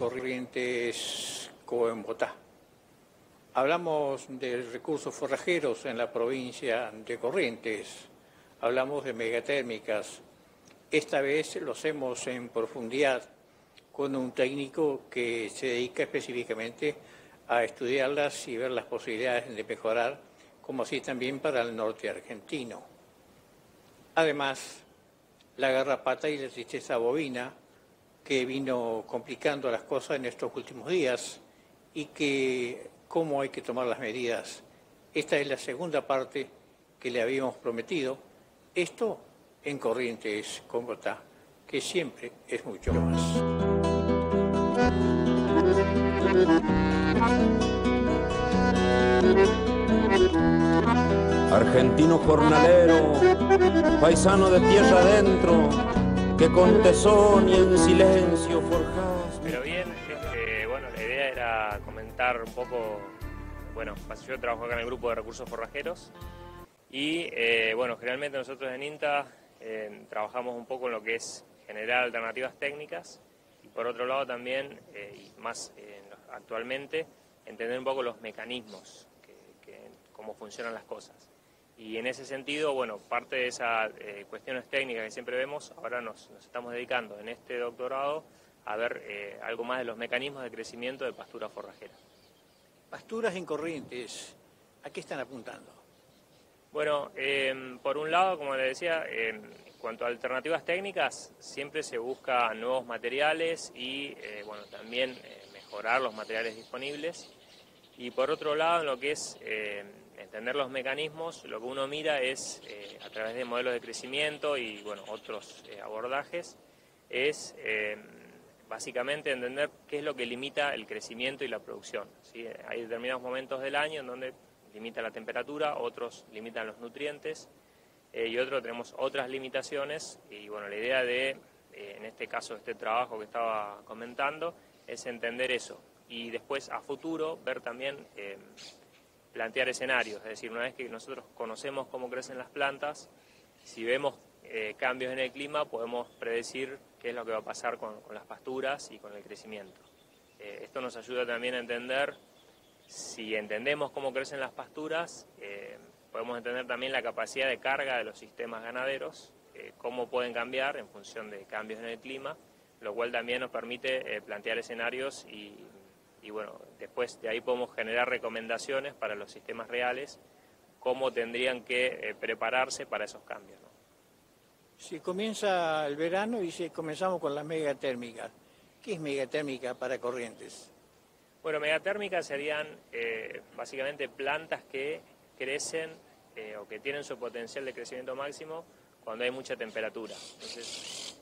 Corrientes como en Bogotá. Hablamos de recursos forrajeros en la provincia de Corrientes, hablamos de megatérmicas. Esta vez lo hacemos en profundidad con un técnico que se dedica específicamente a estudiarlas y ver las posibilidades de mejorar, como así también para el norte argentino. Además, la garrapata y la tristeza bovina, que vino complicando las cosas en estos últimos días y que cómo hay que tomar las medidas. Esta es la segunda parte que le habíamos prometido. Esto en Corrientes con Bogotá, que siempre es mucho más. Argentino jornalero, paisano de tierra adentro, que con tesón y en silencio forjás. Pero bien, bueno, la idea era comentar un poco, bueno, yo trabajo acá en el grupo de recursos forrajeros y, bueno, generalmente nosotros en INTA trabajamos un poco en lo que es generar alternativas técnicas y por otro lado también, y más actualmente, entender un poco los mecanismos, cómo funcionan las cosas. Y en ese sentido, bueno, parte de esas cuestiones técnicas que siempre vemos, ahora nos estamos dedicando en este doctorado a ver algo más de los mecanismos de crecimiento de pastura forrajera. Pasturas en Corrientes, ¿a qué están apuntando? Bueno, por un lado, como les decía, en cuanto a alternativas técnicas, siempre se busca nuevos materiales y, bueno, también mejorar los materiales disponibles. Y por otro lado, en lo que es entender los mecanismos, lo que uno mira es, a través de modelos de crecimiento y, bueno, otros abordajes, es básicamente entender qué es lo que limita el crecimiento y la producción, ¿sí? Hay determinados momentos del año en donde limita la temperatura, otros limitan los nutrientes y otros tenemos otras limitaciones. Y bueno, la idea de, en este caso, este trabajo que estaba comentando, es entender eso y después a futuro ver también, plantear escenarios, es decir, una vez que nosotros conocemos cómo crecen las plantas, si vemos cambios en el clima, podemos predecir qué es lo que va a pasar con las pasturas y con el crecimiento. Esto nos ayuda también a entender, si entendemos cómo crecen las pasturas, podemos entender también la capacidad de carga de los sistemas ganaderos, cómo pueden cambiar en función de cambios en el clima, lo cual también nos permite plantear escenarios y bueno, después de ahí podemos generar recomendaciones para los sistemas reales, cómo tendrían que prepararse para esos cambios, ¿no? Si comienza el verano y si comenzamos con las megatérmicas, ¿qué es megatérmica para Corrientes? Bueno, megatérmicas serían básicamente plantas que crecen o que tienen su potencial de crecimiento máximo cuando hay mucha temperatura. Entonces,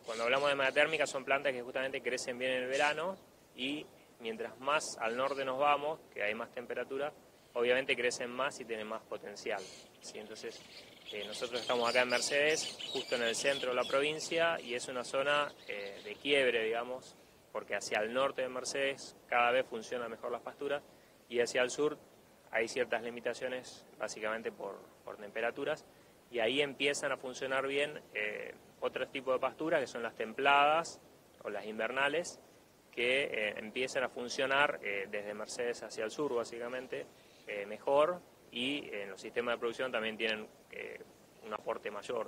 cuando hablamos de megatérmicas son plantas que justamente crecen bien en el verano y mientras más al norte nos vamos, que hay más temperatura, obviamente crecen más y tienen más potencial, ¿sí? Entonces, nosotros estamos acá en Mercedes, justo en el centro de la provincia, y es una zona de quiebre, digamos, porque hacia el norte de Mercedes cada vez funcionan mejor las pasturas y hacia el sur hay ciertas limitaciones, básicamente por temperaturas, y ahí empiezan a funcionar bien otros tipos de pasturas, que son las templadas o las invernales, que empiezan a funcionar desde Mercedes hacia el sur, básicamente, mejor, y en los sistemas de producción también tienen un aporte mayor.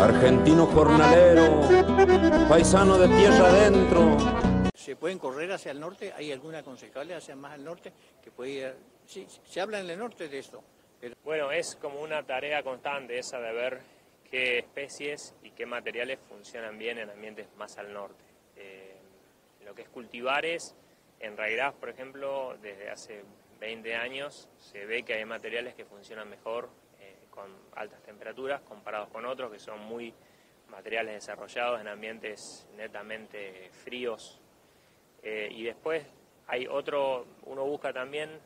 Argentino jornalero, paisano de tierra adentro. ¿Se pueden correr hacia el norte? ¿Hay alguna aconsejable hacia más al norte que puede ir? Sí, se habla en el norte de esto. Pero... Bueno, es como una tarea constante esa de ver qué especies y qué materiales funcionan bien en ambientes más al norte. Lo que es cultivares, en Raigraz, por ejemplo, desde hace 20 años se ve que hay materiales que funcionan mejor con altas temperaturas comparados con otros que son muy materiales desarrollados en ambientes netamente fríos. Y después hay uno busca también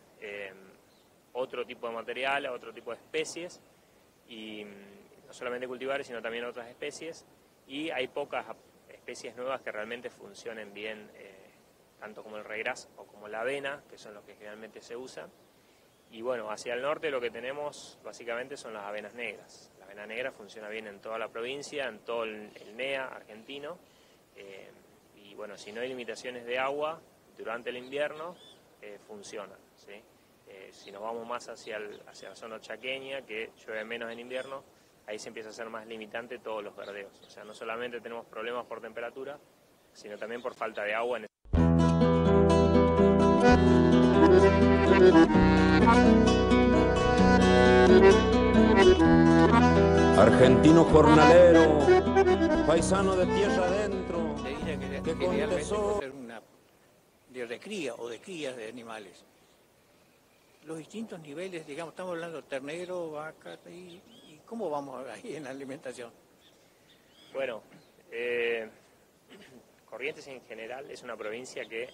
otro tipo de material, otro tipo de especies, y no solamente cultivares, sino también otras especies, y hay pocas especies nuevas que realmente funcionen bien, tanto como el Raigraz o como la avena, que son los que generalmente se usan. Y bueno, hacia el norte lo que tenemos básicamente son las avenas negras. La avena negra funciona bien en toda la provincia, en todo el NEA argentino. Y bueno, si no hay limitaciones de agua durante el invierno, funcionan, ¿sí? Si nos vamos más hacia la zona chaqueña, que llueve menos en invierno, ahí se empieza a hacer más limitante todos los verdeos. O sea, no solamente tenemos problemas por temperatura, sino también por falta de agua. Argentino jornalero, paisano de tierra adentro, que generalmente por ser una de recría o de crías de animales. Los distintos niveles, digamos, estamos hablando de ternero, vaca, y ¿cómo vamos ahí en la alimentación? Bueno, Corrientes en general es una provincia que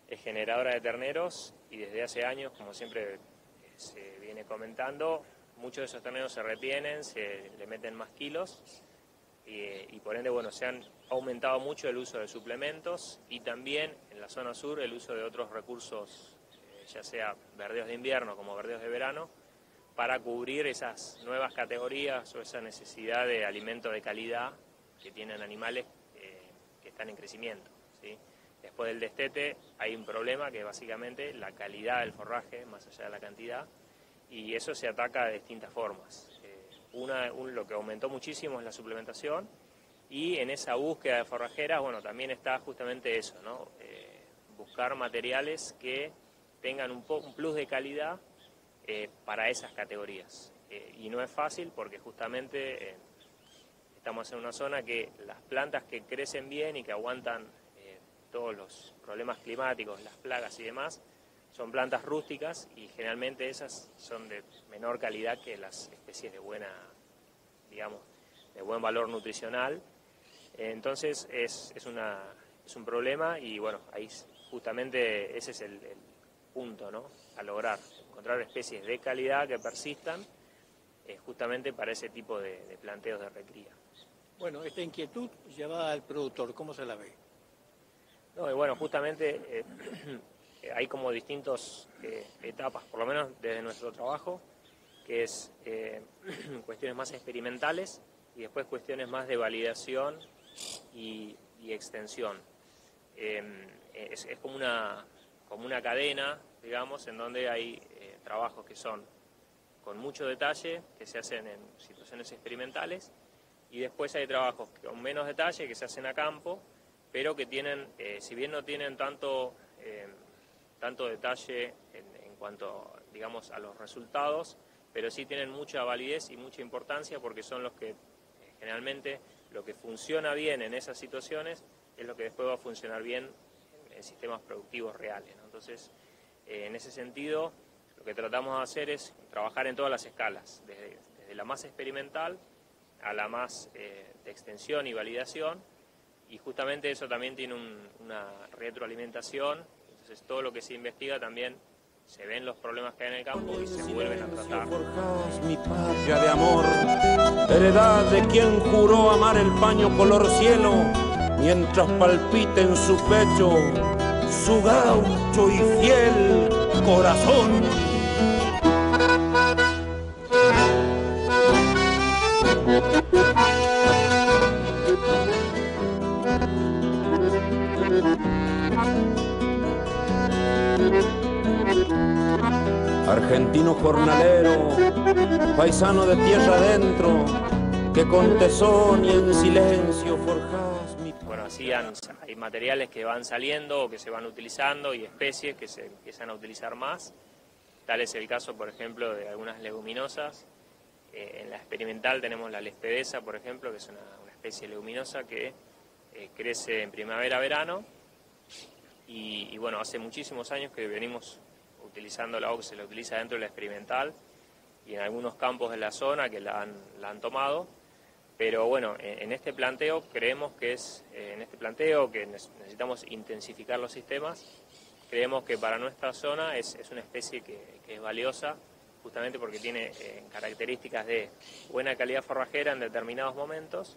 es generadora de terneros y desde hace años, como siempre se viene comentando, muchos de esos terneros se retienen, se le meten más kilos y por ende, bueno, se han aumentado mucho el uso de suplementos y también en la zona sur el uso de otros recursos, ya sea verdeos de invierno como verdeos de verano, para cubrir esas nuevas categorías o esa necesidad de alimento de calidad que tienen animales que están en crecimiento, ¿sí? Después del destete hay un problema que es básicamente la calidad del forraje, más allá de la cantidad, y eso se ataca de distintas formas. Lo que aumentó muchísimo es la suplementación, y en esa búsqueda de forrajeras, bueno, también está justamente eso, ¿no? Buscar materiales que tengan un plus de calidad para esas categorías. Y no es fácil porque justamente estamos en una zona que las plantas que crecen bien y que aguantan todos los problemas climáticos, las plagas y demás, son plantas rústicas y generalmente esas son de menor calidad que las especies de buena, digamos, de buen valor nutricional. Entonces es un problema y bueno, ahí justamente ese es el punto, ¿no? A lograr encontrar especies de calidad que persistan justamente para ese tipo de planteos de recría. Bueno, esta inquietud llevada al productor, ¿cómo se la ve? No, y bueno, justamente hay como distintas etapas, por lo menos desde nuestro trabajo, que es cuestiones más experimentales y después cuestiones más de validación y extensión. Es como una cadena, digamos, en donde hay trabajos que son con mucho detalle, que se hacen en situaciones experimentales, y después hay trabajos con menos detalle, que se hacen a campo, pero que tienen, si bien no tienen tanto detalle en cuanto, digamos, a los resultados, pero sí tienen mucha validez y mucha importancia porque son los que generalmente lo que funciona bien en esas situaciones es lo que después va a funcionar bien en sistemas productivos reales, ¿no? Entonces, en ese sentido, lo que tratamos de hacer es trabajar en todas las escalas, desde la más experimental a la más de extensión y validación, y justamente eso también tiene una retroalimentación. Entonces todo lo que se investiga también se ven los problemas que hay en el campo y se vuelven a tratar. Forjás mi patria de amor, heredad de quien juró amar el paño color cielo, mientras palpita en su pecho su gaucho y fiel corazón. Argentino jornalero, paisano de tierra adentro, que con tesón y en silencio forjás mi... Bueno, así hay materiales que van saliendo o que se van utilizando y especies que se empiezan a utilizar más. Tal es el caso, por ejemplo, de algunas leguminosas. En la experimental tenemos la lespedeza, por ejemplo, que es una especie leguminosa que crece en primavera-verano. Y bueno, hace muchísimos años que venimos utilizándola o que se la utiliza dentro de la experimental y en algunos campos de la zona que la han tomado. Pero bueno, en este planteo creemos que necesitamos intensificar los sistemas. Creemos que para nuestra zona es una especie que es valiosa justamente porque tiene características de buena calidad forrajera en determinados momentos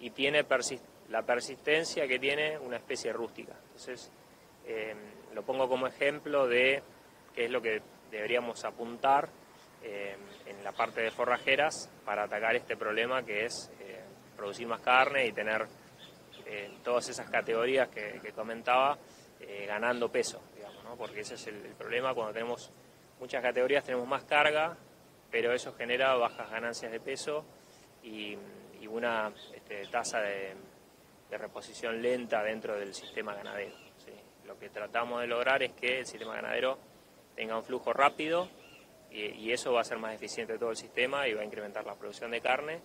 y tiene la persistencia que tiene una especie rústica. Entonces, lo pongo como ejemplo de qué es lo que deberíamos apuntar en la parte de forrajeras para atacar este problema que es producir más carne y tener todas esas categorías que comentaba ganando peso, digamos, ¿no? Porque ese es el problema. Cuando tenemos muchas categorías tenemos más carga, pero eso genera bajas ganancias de peso y una tasa de reposición lenta dentro del sistema ganadero, ¿sí? Lo que tratamos de lograr es que el sistema ganadero tenga un flujo rápido y eso va a ser más eficiente todo el sistema y va a incrementar la producción de carne,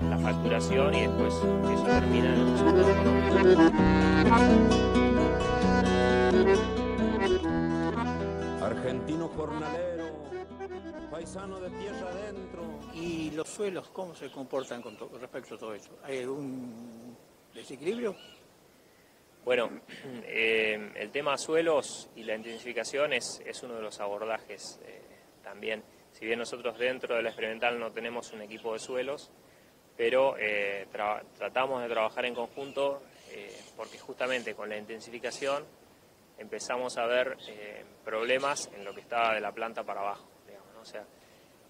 la facturación y después eso termina en el resultado económico. Argentino jornalero, paisano de tierra adentro. ¿Y los suelos cómo se comportan con respecto a todo esto? ¿Hay algún desequilibrio? Bueno, el tema suelos y la intensificación es uno de los abordajes también. Si bien nosotros dentro de la experimental no tenemos un equipo de suelos, pero tratamos de trabajar en conjunto porque justamente con la intensificación empezamos a ver problemas en lo que estaba de la planta para abajo, digamos, ¿no? O sea,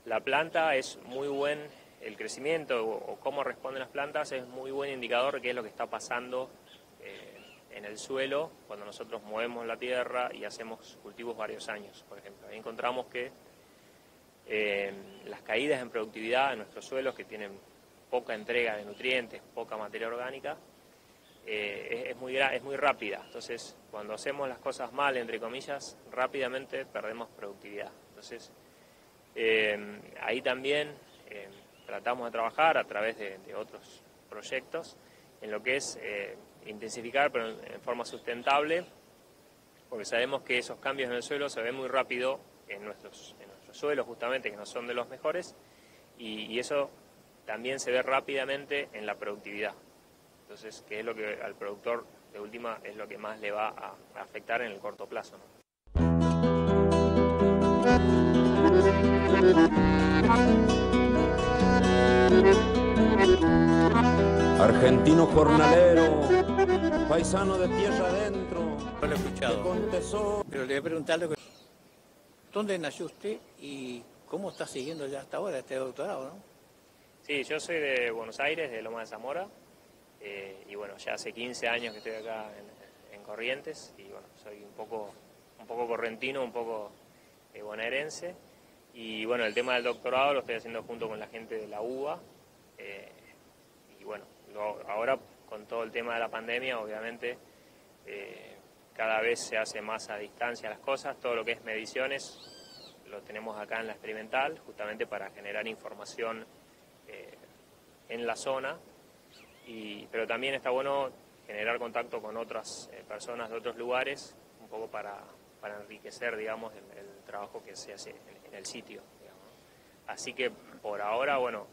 la planta es muy buen, el crecimiento o cómo responden las plantas es muy buen indicador de qué es lo que está pasando en el suelo cuando nosotros movemos la tierra y hacemos cultivos varios años, por ejemplo. Ahí encontramos que las caídas en productividad en nuestros suelos que tienen poca entrega de nutrientes, poca materia orgánica, es muy rápida. Entonces, cuando hacemos las cosas mal, entre comillas, rápidamente perdemos productividad. Entonces, ahí también tratamos de trabajar a través de otros proyectos en lo que es intensificar, pero en forma sustentable, porque sabemos que esos cambios en el suelo se ven muy rápido en nuestros suelos, justamente, que no son de los mejores, y eso también se ve rápidamente en la productividad. Entonces, que es lo que al productor de última es lo que más le va a afectar en el corto plazo, ¿no? Argentino jornalero, paisano de tierra adentro. No lo he escuchado, pero le voy a preguntar ¿dónde nació usted y cómo está siguiendo ya hasta ahora este doctorado, no? Sí, yo soy de Buenos Aires, de Loma de Zamora, y bueno, ya hace 15 años que estoy acá en Corrientes, y bueno, soy un poco correntino, un poco bonaerense, y bueno, el tema del doctorado lo estoy haciendo junto con la gente de la UBA, y bueno, ahora con todo el tema de la pandemia, obviamente, cada vez se hace más a distancia las cosas, todo lo que es mediciones lo tenemos acá en la experimental, justamente para generar información en la zona, pero también está bueno generar contacto con otras personas de otros lugares, un poco para enriquecer, digamos, el trabajo que se hace en el sitio, digamos. Así que por ahora, bueno,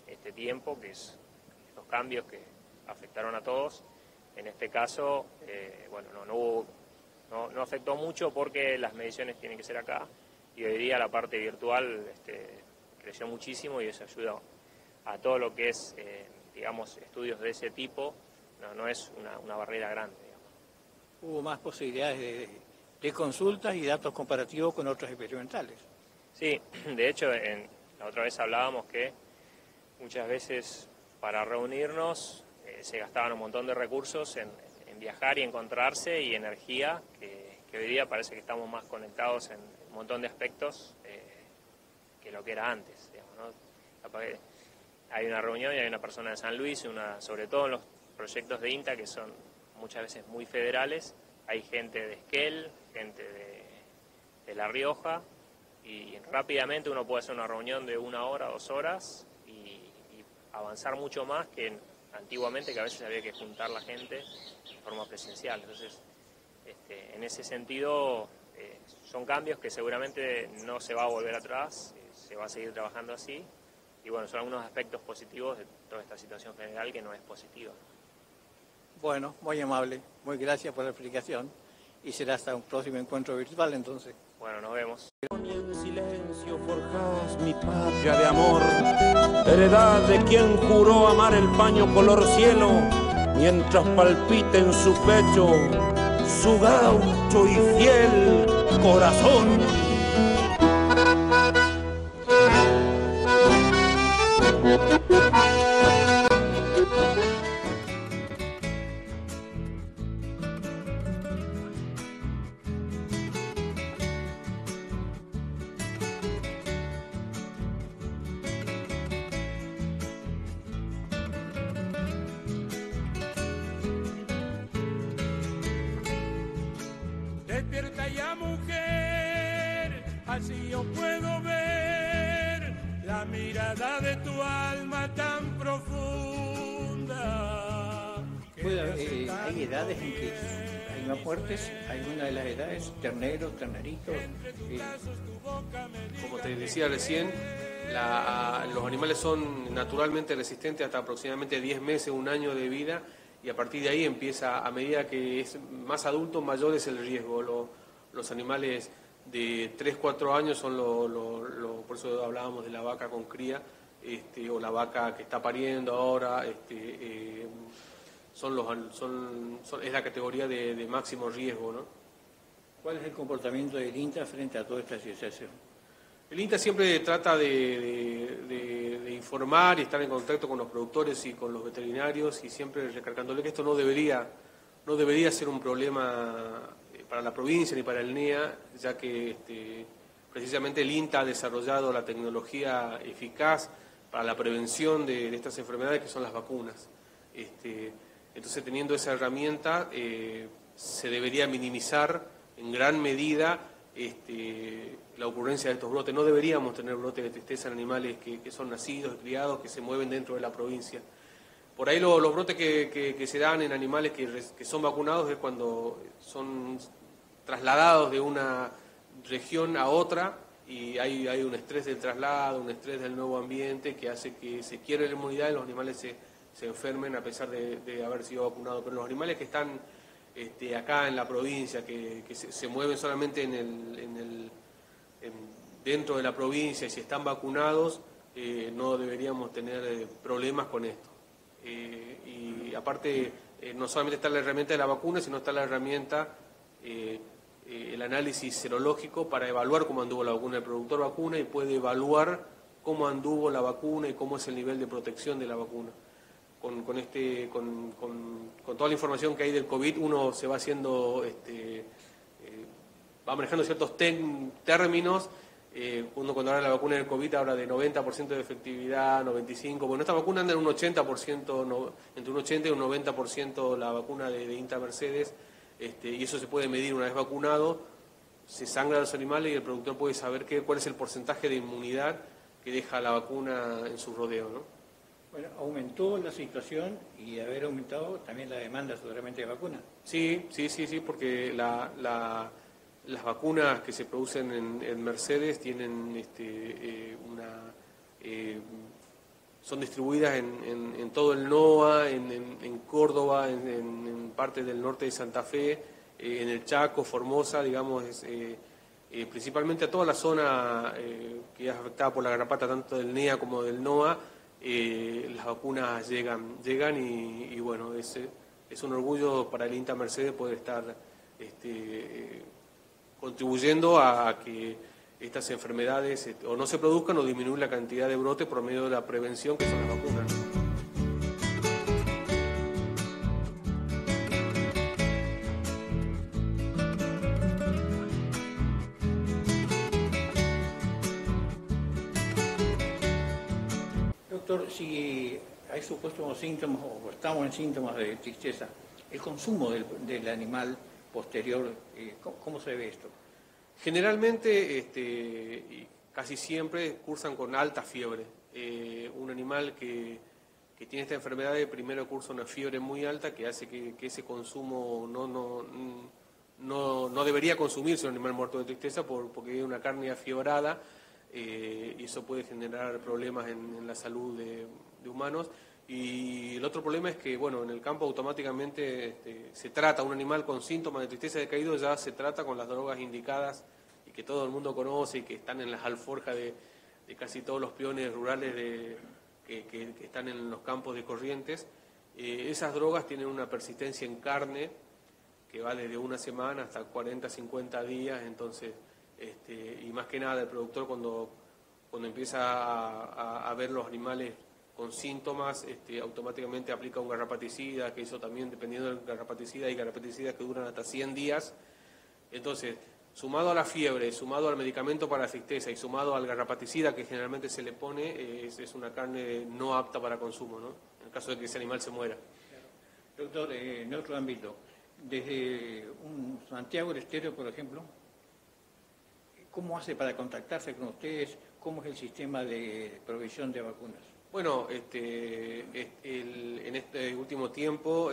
este tiempo, que es estos cambios que afectaron a todos, en este caso, bueno, no afectó mucho porque las mediciones tienen que ser acá, y hoy día la parte virtual creció muchísimo y eso ayuda a todo lo que es, digamos, estudios de ese tipo, no es una barrera grande, digamos. Hubo más posibilidades de consultas y datos comparativos con otros experimentales. Sí, de hecho, la otra vez hablábamos que muchas veces para reunirnos se gastaban un montón de recursos en viajar y encontrarse y energía, que hoy día parece que estamos más conectados en un montón de aspectos que lo que era antes, digamos, ¿no? Hay una reunión y hay una persona de San Luis, sobre todo en los proyectos de INTA que son muchas veces muy federales, hay gente de Esquel, gente de La Rioja, y rápidamente uno puede hacer una reunión de 1 hora, 2 horas y avanzar mucho más que antiguamente, que a veces había que juntar la gente de forma presencial. Entonces, en ese sentido, son cambios que seguramente no se va a volver atrás, se va a seguir trabajando así, y bueno, son algunos aspectos positivos de toda esta situación general que no es positiva. Bueno, muy amable, muy gracias por la explicación, y será hasta un próximo encuentro virtual entonces. Bueno, nos vemos. Y en silencio forjás mi patria de amor, heredad de quien juró amar el paño color cielo, mientras palpita en su pecho su gaucho y fiel corazón. bella mujer, así yo puedo ver la mirada de tu alma tan profunda. Hay edades en que hay más fuertes, alguna de las edades, terneros, terneritos. Como te decía recién, los animales son naturalmente resistentes hasta aproximadamente 10 meses, un año de vida, y a partir de ahí empieza, a medida que es más adulto, mayor es el riesgo. Los animales de 3, 4 años son por eso hablábamos de la vaca con cría, o la vaca que está pariendo ahora, es la categoría de máximo riesgo, ¿no? ¿Cuál es el comportamiento del INTA frente a toda esta situación? El INTA siempre trata de informar y estar en contacto con los productores y con los veterinarios, y siempre recargándole que esto no debería ser un problema para la provincia ni para el NEA, ya que precisamente el INTA ha desarrollado la tecnología eficaz para la prevención de estas enfermedades, que son las vacunas. Entonces, teniendo esa herramienta, se debería minimizar en gran medida la ocurrencia de estos brotes. No deberíamos tener brotes de tristeza en animales que son nacidos, criados, que se mueven dentro de la provincia. Por ahí los brotes que se dan en animales que son vacunados es cuando son trasladados de una región a otra, y hay un estrés del traslado, un estrés del nuevo ambiente que hace que se quiebre la inmunidad y los animales se enfermen a pesar de haber sido vacunados. Pero los animales que están acá en la provincia, que se mueven solamente dentro de la provincia, y si están vacunados, no deberíamos tener problemas con esto. Y aparte, no solamente está la herramienta de la vacuna, sino está la herramienta, el análisis serológico para evaluar cómo anduvo la vacuna. El productor vacuna y puede evaluar cómo anduvo la vacuna y cómo es el nivel de protección de la vacuna. Con toda la información que hay del COVID, uno se va haciendo, va manejando ciertos términos. Uno cuando habla de la vacuna del COVID habla de 90% de efectividad, 95%. Bueno, esta vacuna anda en un 80%, entre un 80 y un 90% la vacuna de INTA Mercedes, y eso se puede medir una vez vacunado. Se sangra a los animales y el productor puede saber cuál es el porcentaje de inmunidad que deja la vacuna en su rodeo, ¿no? Bueno, aumentó la situación y haber aumentado también la demanda seguramente de vacunas. Sí, porque las vacunas que se producen en Mercedes tienen son distribuidas en todo el NOA, en Córdoba, en parte del norte de Santa Fe, en el Chaco, Formosa, digamos, principalmente a toda la zona que es afectada por la garrapata, tanto del NEA como del NOA. Las vacunas llegan y bueno, es un orgullo para el INTA Mercedes poder estar contribuyendo a que estas enfermedades o no se produzcan o disminuir la cantidad de brotes por medio de la prevención, que son las vacunas. Doctor, si hay supuestos síntomas o estamos en síntomas de tristeza, el consumo del animal posterior, ¿cómo se ve esto? Generalmente, y casi siempre, cursan con alta fiebre. Un animal que tiene esta enfermedad primero cursa una fiebre muy alta que hace que ese consumo no debería consumirse un animal muerto de tristeza porque es una carne afiebrada, y eso puede generar problemas en la salud de humanos. Y el otro problema es que, bueno, en el campo automáticamente se trata un animal con síntomas de tristeza de caído, ya se trata con las drogas indicadas y que todo el mundo conoce y que están en las alforjas de casi todos los peones rurales que están en los campos de Corrientes. Esas drogas tienen una persistencia en carne que va desde una semana hasta 40, 50 días, entonces, y más que nada el productor cuando empieza a ver los animales con síntomas, automáticamente aplica un garrapaticida, que eso también, dependiendo del garrapaticida, hay garrapaticidas que duran hasta 100 días. Entonces, sumado a la fiebre, sumado al medicamento para la tristeza y sumado al garrapaticida que generalmente se le pone, es una carne no apta para consumo, ¿no? En el caso de que ese animal se muera. Doctor, en otro ámbito, desde un Santiago del Estero, por ejemplo, ¿cómo hace para contactarse con ustedes? ¿Cómo es el sistema de provisión de vacunas? Bueno, en este último tiempo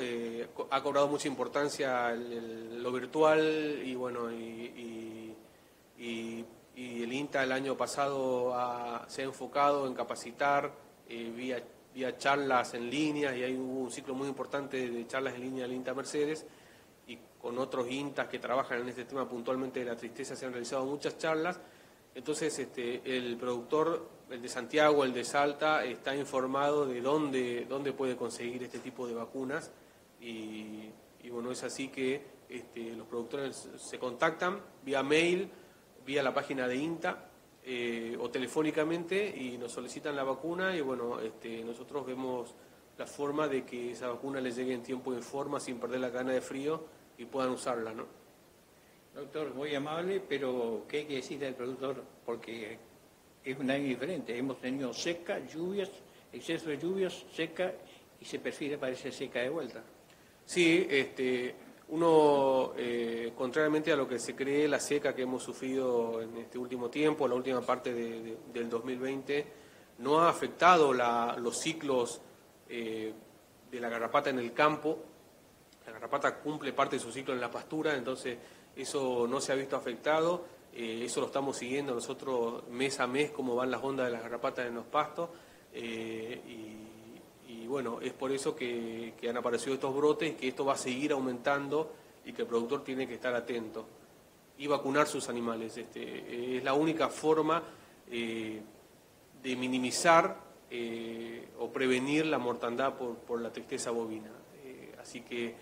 ha cobrado mucha importancia lo virtual y bueno y el INTA el año pasado se ha enfocado en capacitar vía charlas en línea, y ahí hubo un ciclo muy importante de charlas en línea del INTA Mercedes, y con otros INTAs que trabajan en este tema puntualmente de la tristeza se han realizado muchas charlas. Entonces el productor, el de Santiago, el de Salta, está informado de dónde puede conseguir este tipo de vacunas, y bueno, es así que los productores se contactan vía mail, vía la página de INTA o telefónicamente, y nos solicitan la vacuna, y bueno, nosotros vemos la forma de que esa vacuna les llegue en tiempo y en forma sin perder la cadena de frío y puedan usarla, ¿no? Doctor, muy amable, pero ¿qué hay que decir del productor? Porque es un año diferente. Hemos tenido seca, lluvias, exceso de lluvias, seca, y se perfila, parece seca de vuelta. Sí, uno, contrariamente a lo que se cree, la seca que hemos sufrido en este último tiempo, la última parte del 2020, no ha afectado los ciclos de la garrapata en el campo. La garrapata cumple parte de su ciclo en la pastura, entonces eso no se ha visto afectado. Eso lo estamos siguiendo nosotros mes a mes, cómo van las ondas de las garrapatas en los pastos, y bueno, es por eso que han aparecido estos brotes, y que esto va a seguir aumentando, y que el productor tiene que estar atento y vacunar sus animales. Es la única forma de minimizar o prevenir la mortandad por la tristeza bovina. Así que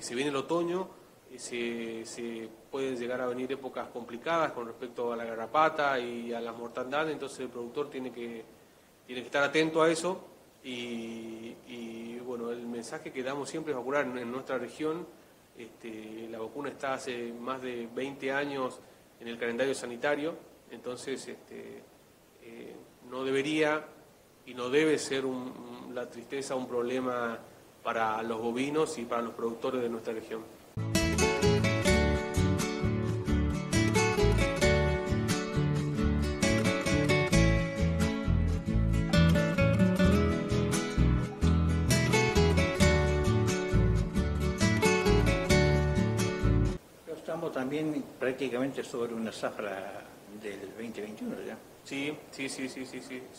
se viene el otoño, se pueden llegar a venir épocas complicadas con respecto a la garrapata y a la mortandad, entonces el productor tiene que estar atento a eso, y bueno, el mensaje que damos siempre es vacunar en nuestra región. La vacuna está hace más de 20 años en el calendario sanitario, entonces no debería y no debe ser la tristeza un problema para los bovinos y para los productores de nuestra región. Estamos también prácticamente sobre una zafra del 2021 ya. Sí,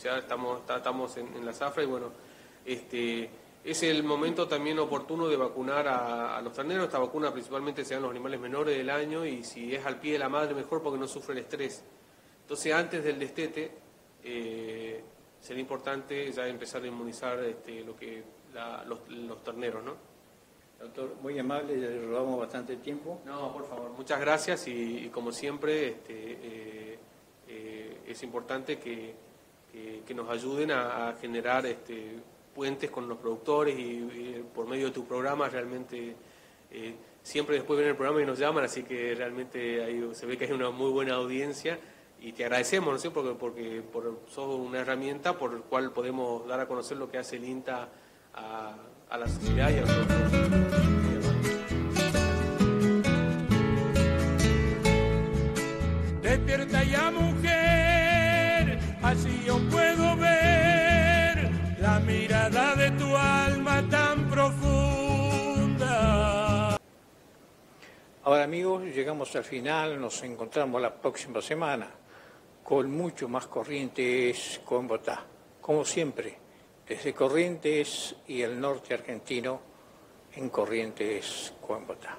ya estamos en la zafra, y bueno, es el momento también oportuno de vacunar a los terneros. Esta vacuna principalmente se dan los animales menores del año, y si es al pie de la madre mejor, porque no sufre el estrés. Entonces antes del destete sería importante ya empezar a inmunizar los terneros, ¿no? Doctor, muy amable, ya le robamos bastante tiempo. No, por favor, muchas gracias, y como siempre es importante que nos ayuden a generar puentes con los productores, y por medio de tu programa realmente siempre después ven el programa y nos llaman, así que realmente ahí se ve que hay una muy buena audiencia, y te agradecemos, ¿no sé? porque sos una herramienta por la cual podemos dar a conocer lo que hace el INTA a la sociedad y a los productores. Despierta ya, mujer, así yo puedo ver la mirada de tu alma tan profunda. Ahora, amigos, llegamos al final, nos encontramos la próxima semana con mucho más Corrientes con Bogotá, como siempre, desde Corrientes y el norte argentino en Corrientes con Bogotá.